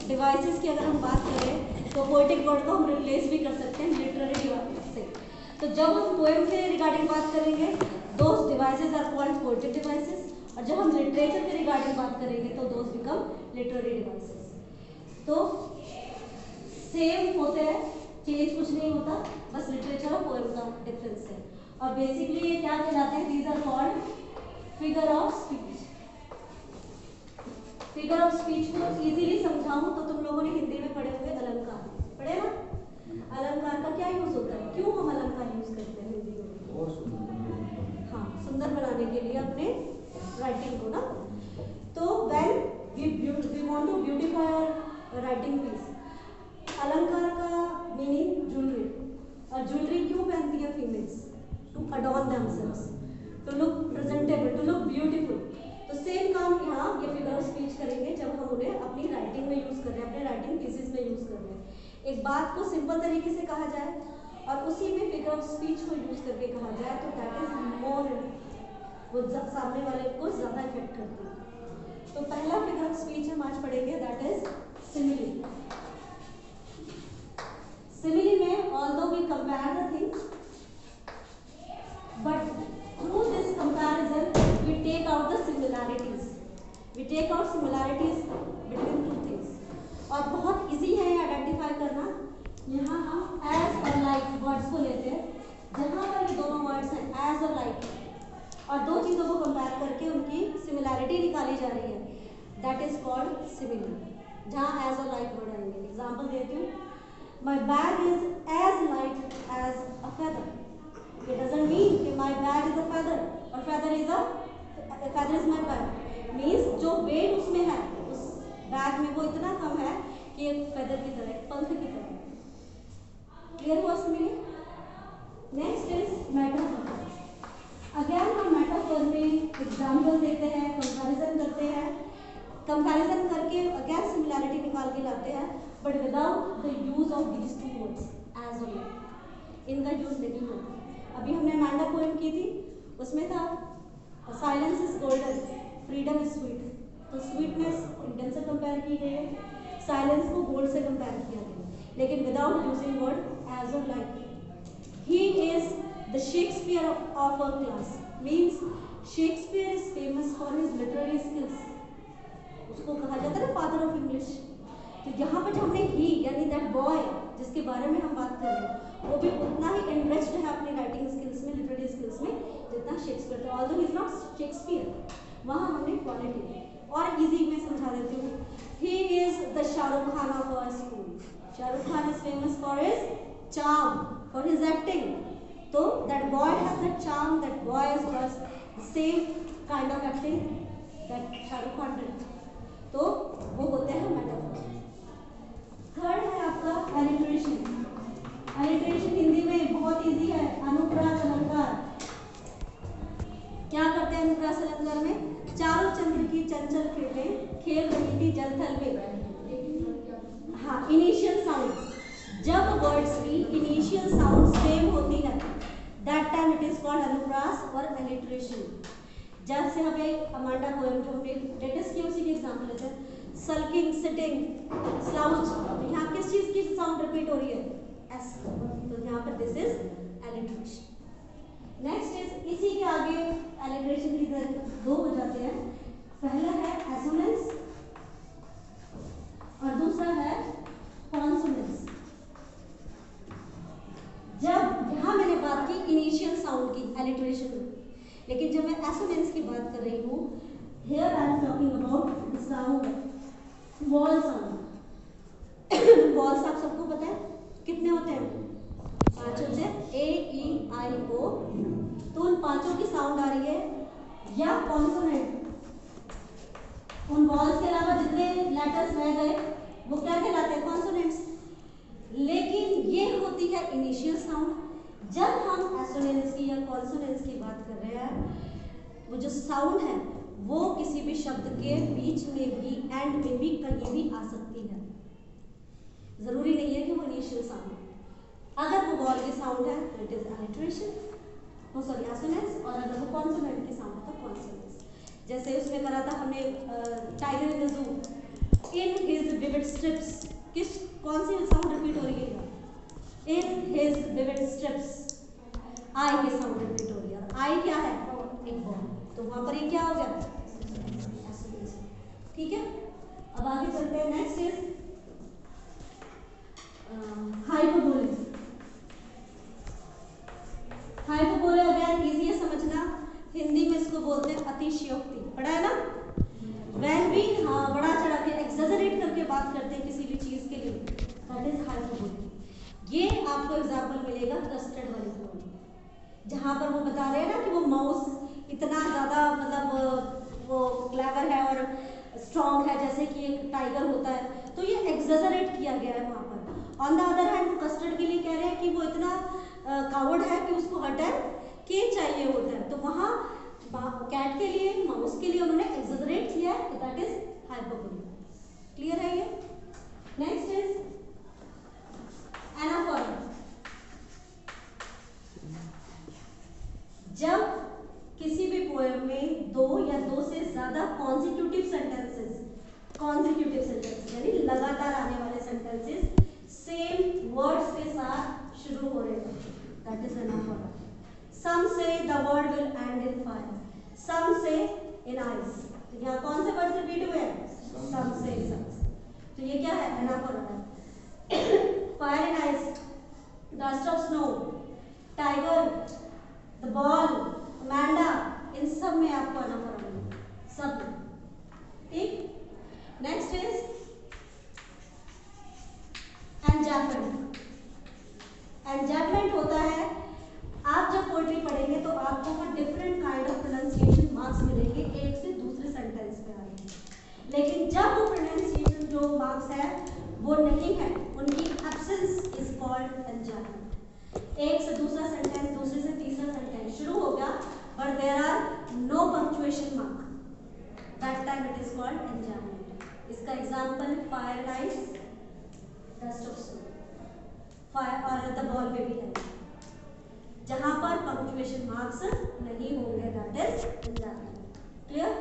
Devices की अगर हम बात करें तो पोएटिक वर्ड को हम रिप्लेस भी कर सकते हैं लिटरेरी डिवाइस से। तो जब हम पोएम के रिगार्डिंग बात करेंगे those devices are called poetic devices, और जब हम लिटरेचर के रिगार्डिंग बात करेंगे तो दोज बिकम लिटरेरी डिवाइसेस। तो सेम होते हैं, चेंज कुछ नहीं होता, बस लिटरेचर और पोएम का डिफरेंस है। और बेसिकली ये क्या कहलाते हैं? These are called figure of speech. Figure of speech को इजीली समझाऊं तो तुम लोगों ने हिंदी में पढ़े हुए अलंकार पढ़े ना? अलंकार का क्या यूज होता है? क्यों हम अलंकार यूज करते हैं हिंदी में? हाँ, सुंदर बनाने के लिए अपने राइटिंग को ना। तो when we want to beautify our writing piece, अलंकार का मीनिंग ज्वेलरी। और ज्वेलरी क्यों पहनती है females? To adorn themselves, to look presentable, to look beautiful. तो सेम काम यहाँ ये फिगर ऑफ स्पीच करेंगे जब हम उन्हें अपनी राइटिंग में यूज कर रहे हैं, अपने राइटिंग पीसेस में यूज कर रहे हैं। एक बात को सिंपल तरीके से कहा जाए और उसी में फिगर ऑफ स्पीच को यूज करके कहा जाए तो दैट इज मोर, वो सामने वाले को ज्यादा इफेक्ट करती है। तो पहला फिगर ऑफ स्पीच हम आज पढ़ेंगे, दैट इज सिमिली। सिमिली में although we compare the things, but through this comparison we take out the similarities, we take out similarities between two things। और बहुत इजी है आइडेंटिफाई करना। यहाँ हम as और like वर्ड्स को लेते हैं, जहाँ पर ये दोनों वर्ड्स हैं as और like, और दो चीज़ों को कंपेयर करके उनकी सिमिलैरिटी निकाली जा रही है, दैट इज कॉल्ड सिमिली। जहाँ as और like वर्ड आएंगे, एग्जाम्पल देती हूँ, my bag is as light as a feather। It doesn't mean कि my bag is a feather और feather is my bag। Means जो weight उसमें है, उस बैग में वो इतना कम है कि एक feather की तरह, एक पंख की तरह। Clear हुआ simile? Next is metaphor। Again हम metaphor में एग्जाम्पल देते हैं, कंपैरिजन करते हैं, कंपैरिजन करके अगेन सिमिलैरिटी निकाल के लाते हैं, but without the use of these two words as और लाइक। इनका यूज नहीं होता। अभी हमने अमांडा पोएम की थी, उसमें था silence is golden, freedom is sweet. तो स्वीटनेस फ्रीडम से कंपेयर की गई है, साइलेंस को गोल्ड से कंपेयर किया गया, लेकिन विदाउट यूजिंग वर्ड एज और like. He is the Shakespeare of our class. Means Shakespeare is famous for his literary skills. उसको कहा जाता है ना फादर ऑफ इंग्लिश। तो यहाँ पर जो हमने ही यानी दैट बॉय जिसके बारे में हम बात कर रहे हैं, वो भी उतना ही इन्वेस्ड है अपनी राइटिंग स्किल्स में, लिटरेरी स्किल्स में, जितना शेक्सपियर था। Although he is not Shakespeare, वहाँ हमने क्वालिटी और इजी में समझा देती हूँ। He is the Shahrukh Khan of our school. Shahrukh Khan is famous for his charm, for his acting. तो that boy has that charm, that boy is the same kind of acting that Shahrukh Khan did. तो वो होते हैं मेटाफर। थर्ड है आपका alliteration. Alliteration Hindi में बहुत easy है, अनुप्रास अलंकार। क्या करते हैं अनुप्रास अलंकार में? चारों चंद्र की चंचल खेलें खेल रही थी जल थल में। हाँ, इनिशियल साउंड, जब वर्ड्स की इनिशियल साउंड सेम होती है that time it is called अनुप्रास और एलिट्रेशन। जैसे हमें अमांडा पोएम जो हमने लेटेस्ट की उसी के एग्जाम्पल लेते हैं, सल्किंग, सिटिंग, स्लाउच। तो यहाँ किस चीज की साउंड रिपीट हो रही है? एस। तो यहाँ पर this is alliteration. Next is इसी के आगे एलिट्रेशन की दो हो जाते हैं। पहला है एसोनेंस और दूसरा है कॉन्सोनेंस। जब यहाँ मैंने बात की इनिशियल साउंड की एलिट्रेशन में, लेकिन जब मैं एसोनेंस की बात कर रही हूँ, here I am talking about the sound wall sound. Walls आप सबको पता है कितने होते हैं? 5 होते हैं, ए ई आई ओ। तो उन पांचों की साउंड आ रही है या कॉन्सोनेंट। उन वॉल्स के अलावा जितने लेटर्स रह गए वो क्या कहलाते हैं? कॉन्सोनेंट्स। लेकिन ये होती है इनिशियल साउंड। जब हम एसोनेंस की या कॉन्सोनेंस की बात कर रहे हैं, वो जो साउंड है वो किसी भी शब्द के बीच में भी, एंड में भी, कहीं भी आ सकती है। जरूरी नहीं है कि वो इनिशियल साउंड है। अगर वो वॉल की साउंड है तो इट इज एलिट्रेशन, वो सॉरी एसोनेंस, और अगर वो कॉन्सोनेंट की साउंड है तो कॉन्सोनेंस। जैसे उसमें करा था हमने tiger in the zoo, in his vivid strips, किस कौन सी साउंड रिपीट हो रही है? इन हिज विविड स्ट्रिप्स आई की साउंड रिपीट हो रही है। आई क्या है? एक बॉल, तो वहां पर ये क्या हो गया? ठीक है, अब आगे चलते हैं। Next is hyperbole. Hyperbole again easy है समझना, हिंदी में इसको बोलते हैं अतिशयोक्ति, पढ़ा है ना? वैन भी हाँ बड़ा चढ़ा के एक्सैजरेट करके बात करते हैं किसी भी चीज के लिए, दैट इज हाइपरबोले। ये आपको एग्जांपल मिलेगा कस्टर्ड वाली पोएम, जहां पर वो बता रहे हैं ना कि वो माउस इतना ज्यादा मतलब वो क्लेवर है और स्ट्रॉन्ग है जैसे कि एक टाइगर होता है, तो ये एक्सैजरेट किया गया है वहां पर। On the other hand custard के लिए कह रहे हैं कि वो इतना कावर्ड है कि उसको हर टाइम केज चाहिए होता है, तो वहां कैट के लिए, माउस के लिए उन्होंने एक्सैजरेट किया है, दैट इज हाइपरबोले। क्लियर है ये? Next is anaphora. जब किसी भी पोएम में दो या दो से ज्यादा कॉन्जिक्यूटिव सेंटेंसेस यानी लगातार आने वाले सेंटेंसेस सेम वर्ड्स के साथ शुरू हो रहे हैं, that is anaphora. Some say the word will end in fire, some say in ice। तो यहाँ कौन से वर्ड रिपीट हुए हैं? Some say, तो ये क्या है? एनाफोरा है। Fire in ice, dust of snow, tiger, the ball, Amanda, इन सब में आपको एनाफोरा मिलेगा, सब में। ठीक? Next is एन्जैपमेंट। एन्जैपमेंट होता है, आप जब पोएट्री पढ़ेंगे तो आपको वो different kind of pronunciation marks मिलेंगे एक से दूसरे सेंटेंस पे आएंगे, लेकिन जब वो प्रोनाउंसिएशन जो मार्क्स है वो नहीं है, उनकी एब्सेंस इज कॉल्ड एन्जैपमेंट। एक से दूसरा सेंटेंस, दूसरे से तीसरा सेंटेंस शुरू हो गया but there are no punctuation mark, that time it is called enjambment. इसका example fire and ice, dust of snow, fire और द बॉल में भी है, जहां पर पंक्चुएशन मार्क्स नहीं होंगे, that is enjambment. Clear?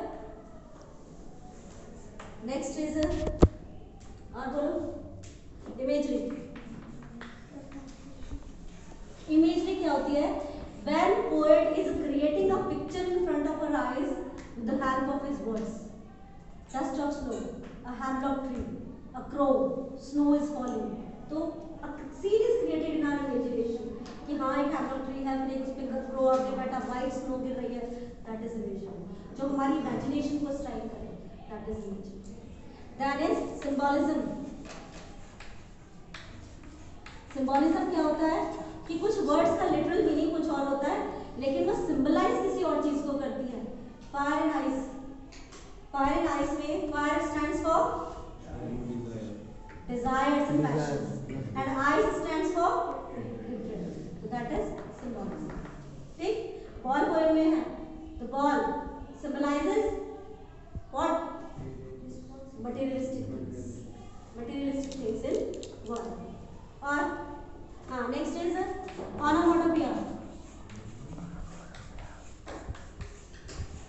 Next is और बोलो इमेजरी। इमेजरी क्या होती है? When poet is creating a picture in front of our eyes with the help of his words, dust of snow, a hemlock tree, a crow, snow is falling, तो a scene is created in our imagination कि हाँ एक hemlock tree है, फिर एक उस पे crow आके बैठा, white snow गिर रही है, that is imagery, जो हमारी imagination को strike करे, that is imagery। That is symbolism। Symbolism क्या होता है कि कुछ वर्ड्स का लिटरल मीनिंग कुछ और होता है, लेकिन वो सिंबलाइज किसी और चीज को करती है। Fire and ice, fire and ice में fire stands for desires and passions and ice stands for hatred, so that is symbolism। ठीक? बॉल पोएम में है तो ball symbolizes what? materialistic things in world। और हाँ नेक्स्ट इज onomatopoeia।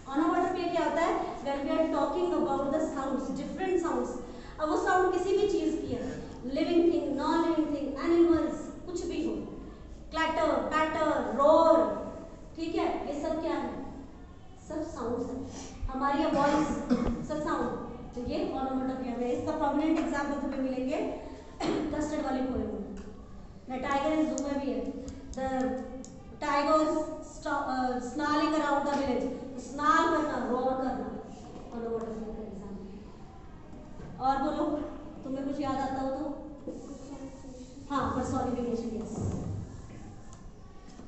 onomatopoeia क्या होता है? when we are talking about the sounds, different sounds, अब वो साउंड किसी भी चीज की है, living thing, non living thing, animals, कुछ भी हो, क्लैटर, पैटर, रोर, ठीक है, ये सब क्या है? सब साउंड्स है, हमारी वॉइस, सब साउंड, तो ये onomatopoeia में। इसका प्रोमिनेंट एग्जांपल तुम्हें मिलेंगे कस्टर्ड वाली पोएम में। The tiger in zoo में भी है, the tigers snarling around the village, snarl करना, roar करना, onomatopoeia का एग्जांपल। और बोलो तुम्हें कुछ याद आता हो तो? हाँ personification, यस।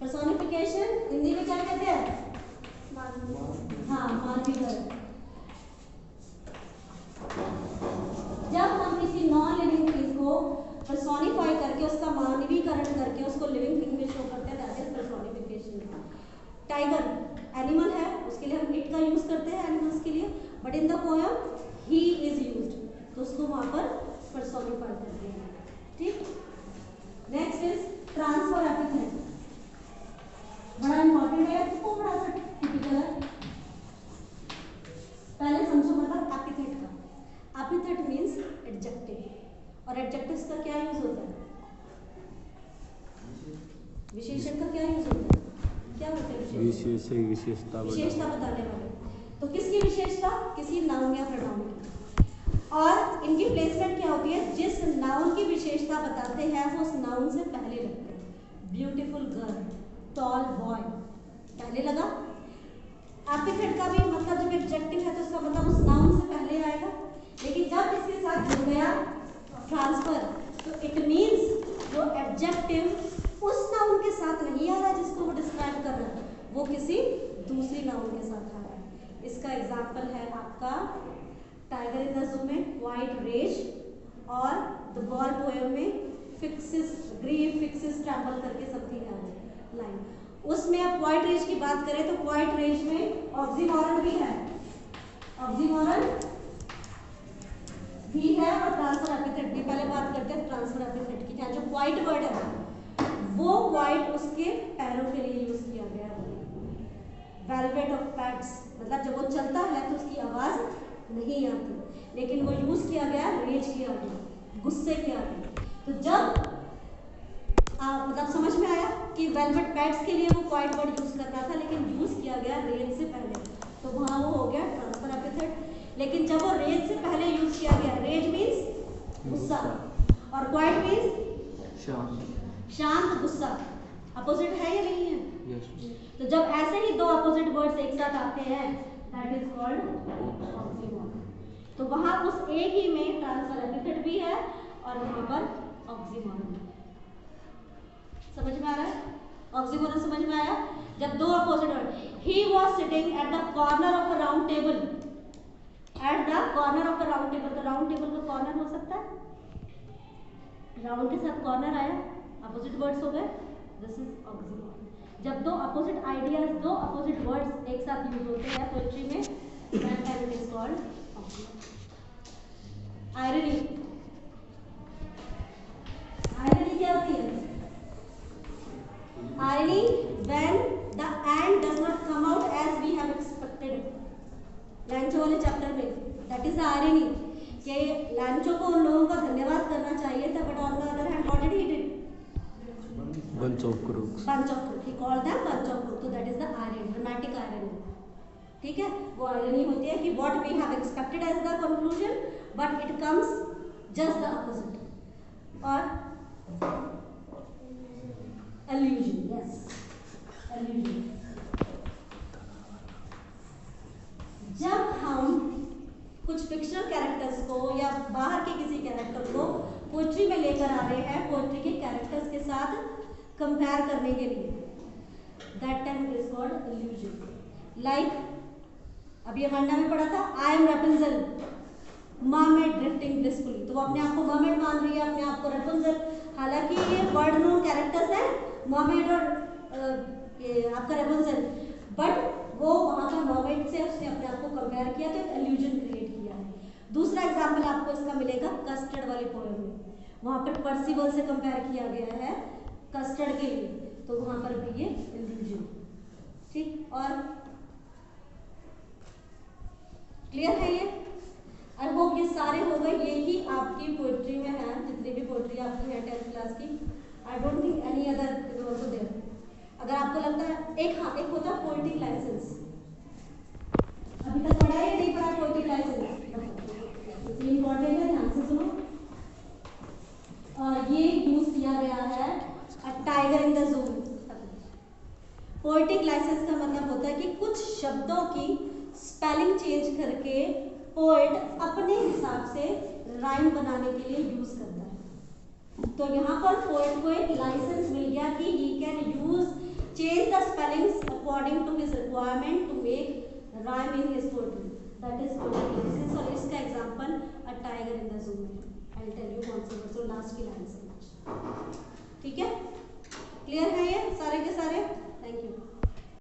personification हिंदी में क्या कहते हैं? हाँ मानवीकरण। जब हम किसी नॉन लिविंग चीज को पर्सोनिफाई करके उसका मानवीकरण करके उसको लिविंग थिंग में शो करते हैं, that is personification. Tiger animal है, उसके लिए हम इट का यूज करते हैं एनिमल्स के लिए, but in the poem he is used, तो उसको वहां पर पर्सोनिफाई करते हैं। ठीक? नेक्स्ट इज ट्रांसफर एपिथेट, बड़ा इंपॉर्टेंट है, थोड़ा सा टिपिकल है, पहले समझो मतलब एपिथेट का। एपिथेट मीन्स और एडजेक्टिव्स का क्या यूज होता है? विशेषण का क्या यूज होता है? क्या होता है विशेषण? विशेषता बताने वाले। तो किसकी विशेषता? किसी नाउन या प्रोनाउन की। और इनकी प्लेसमेंट क्या होती है? जिस नाउन की विशेषता बताते हैं वो उस नाउन से पहले लगते हैं। ब्यूटीफुल गर्ल, टॉल बॉय, पहले लगा। एपिथेट का भी मतलब जब एडजेक्टिव है तो उसका मतलब उस नाउन से पहले आएगा, लेकिन जब इसके साथ जुड़ गया ट्रांसफर तो इट मीन्स जो एडजेक्टिव उस नाउन के साथ नहीं आ रहा जिसको वो डिस्क्राइब कर रहा है, वो किसी दूसरी नाउन के साथ आ रहा है। इसका एग्जाम्पल है आपका टाइगर इन द ज़ू में वाइट रेज और द बॉल पोएम में फिक्सिस ग्रीव फिक्सिस ट्रैवल करके समथिंग है लाइन। उसमें आप वाइट रेज की बात करें तो वाइट रेज में ऑक्सीमोरन भी है, ऑक्सीमोरन भी है और ट्रांसफर एपिथेट भी। पहले बात करते हैं ट्रांसफर एपिथेट की। जो व्हाइट वर्ड है वो व्हाइट उसके पैरों के लिए यूज किया गया है। वेलवेट ऑफ पैड्स मतलब जब वो चलता है तो उसकी आवाज नहीं आती, लेकिन वो यूज किया गया रेज के आगे, गुस्से के आगे। तो जब मतलब समझ में आया कि वेलवेट पैड्स के लिए वो व्हाइट वर्ड यूज कर रहा था, लेकिन यूज किया गया रेज से पहले, तो वहां वो हो गया ट्रांसफर एपिथेट। लेकिन जब वो रेज से पहले यूज किया गया, रेज मीन्स गुस्सा और व्हाइट मीन्स शांत, गुस्सा अपोजिट है या नहीं है? yes. तो जब ऐसे ही दो अपोजिट वर्ड्स एक साथ आते हैं दैट इज कॉल्ड ऑक्सीमोरन। तो वहां उस एक ही में ट्रांसफर एपिथेट भी है और वहां पर ऑक्सीमोरन। समझ में आ रहा है? ऑक्सीमोरन समझ में आया? जब दो opposite word, he was sitting at the corner of a round table, at the corner of a round table. तो राउंड टेबल का कॉर्नर हो सकता है, राउंड के साथ कॉर्नर आया, अपोजिट वर्ड्स हो गए, दिस इज ऑक्सीमोरन। जब दो अपोजिट आइडियाज, दो अपोजिट वर्ड्स एक साथ यूज होते हैं पोएट्री में, that time it is called oxymoron. Irony, irony क्या होती है? Irony when the end does not come out as we have expected. लैंचो वाले चैप्टर में that is the irony कि लैंचो को उन लोगों का धन्यवाद करना चाहिए था, but on the other hand what did he did? Bunch of crooks. Bunch of crooks. He called them bunch of crooks. So that is the irony, dramatic irony. ठीक है? वो irony होती है कि what we have expected as the conclusion, but it comes just the opposite. और allusion, yes, allusion. जब हम कुछ फिक्शनल कैरेक्टर्स को या बाहर के किसी कैरेक्टर को पोएट्री में लेकर आ रहे हैं, पोएट्री के कैरेक्टर्स के साथ कंपेयर करने के लिए, that time it is called allusion. Like अभी अमांडा में पढ़ा था, I am Rapunzel mermaid drifting blissfully. तो वो अपने आप को मरमेड मान रही है, अपने आप को रेपुंजल, हालांकि ये वर्ड नोन कैरेक्टर्स हैं मरमेड और ये आपका रेपुंजल, बट वो वहाँ पर मरमेड से उसने अपने आप को कंपेयर किया तो एक एल्यूजन क्रिएट किया है। दूसरा एग्जांपल आपको इसका मिलेगा कस्टर्ड वाली पोएम में, वहाँ पर पर्सिबल से कंपेयर किया गया है कस्टर्ड के लिए, तो वहाँ पर भी ये एल्यूजन। ठीक, और क्लियर है ये? आई होप ये सारे हो गए। यही आपकी पोएट्री में है, जितनी भी पोएट्री आपकी है 10th क्लास की। I don't think any other is also there. अगर आपको लगता है एक एक होता है पोएटिक लाइसेंस, अभी तक पढ़ा है या नहीं पढ़ा पोएटिक लाइसेंस? ये इंपॉर्टेंट है, ध्यान से सुनो। और ये यूज किया गया है a tiger in the zoo. Poetic licence का मतलब होता है कि कुछ शब्दों की स्पेलिंग चेंज करके पोएट अपने हिसाब से राइम बनाने के लिए यूज करता है। तो यहाँ पर पोएट को एक लाइसेंस मिल गया कि he can use change the spellings according to his requirement to make rhyme in his poetry, that is poetic licence. और इसका example a tiger in the zoo में आई विल टेल यू कौन से word, last की line से। ठीक है, clear है ये सारे के सारे? Thank you.